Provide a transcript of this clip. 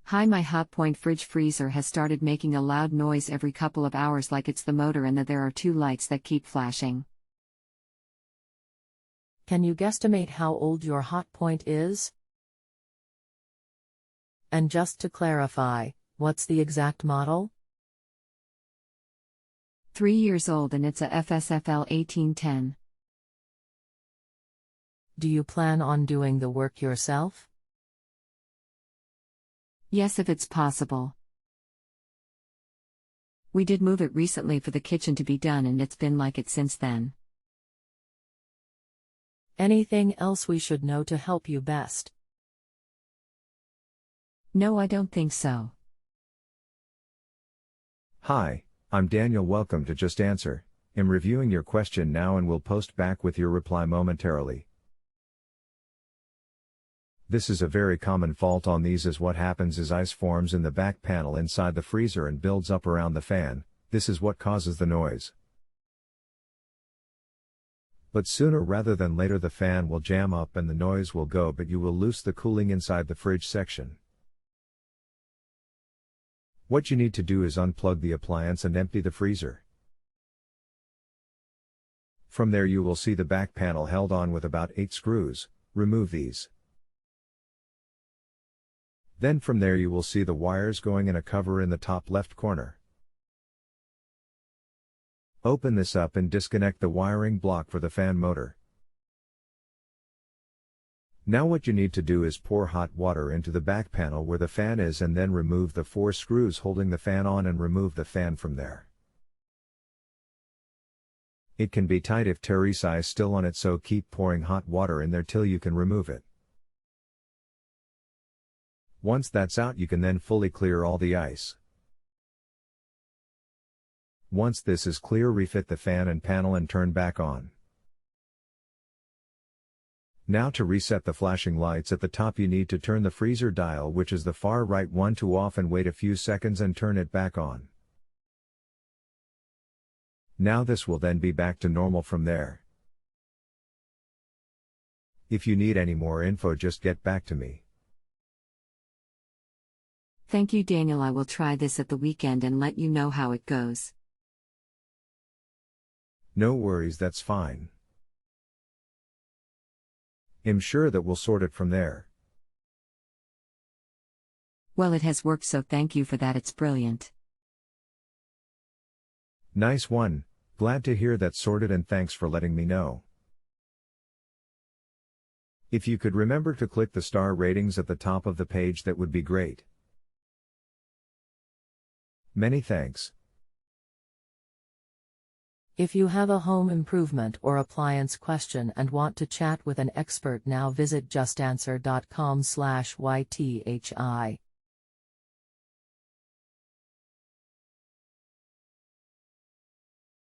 Hi, my Hotpoint fridge freezer has started making a loud noise every couple of hours like it's the motor and that there are two lights that keep flashing. Can you guesstimate how old your Hotpoint is? And just to clarify, what's the exact model? 3 years old and it's a FSFL 1810. Do you plan on doing the work yourself? Yes, if it's possible. We did move it recently for the kitchen to be done and it's been like it since then. Anything else we should know to help you best? No, I don't think so. Hi, I'm Daniel. Welcome to Just Answer. I'm reviewing your question now and will post back with your reply momentarily. This is a very common fault on these, as what happens is ice forms in the back panel inside the freezer and builds up around the fan. This is what causes the noise. But sooner rather than later the fan will jam up and the noise will go, but you will lose the cooling inside the fridge section. What you need to do is unplug the appliance and empty the freezer. From there you will see the back panel held on with about 8 screws. Remove these. Then from there you will see the wires going in a cover in the top left corner. Open this up and disconnect the wiring block for the fan motor. Now what you need to do is pour hot water into the back panel where the fan is and then remove the 4 screws holding the fan on and remove the fan from there. It can be tight if Teresa is still on it, so keep pouring hot water in there till you can remove it. Once that's out, you can then fully clear all the ice. Once this is clear, refit the fan and panel and turn back on. Now to reset the flashing lights at the top, you need to turn the freezer dial, which is the far right one, to off and wait a few seconds and turn it back on. Now this will then be back to normal from there. If you need any more info, just get back to me. Thank you, Daniel. I will try this at the weekend and let you know how it goes. No worries, that's fine. I'm sure that we'll sort it from there. Well, it has worked, so thank you for that. It's brilliant. Nice one, glad to hear that's sorted and thanks for letting me know. If you could remember to click the star ratings at the top of the page, that would be great. Many thanks. If you have a home improvement or appliance question and want to chat with an expert now, visit justanswer.com/YTHI.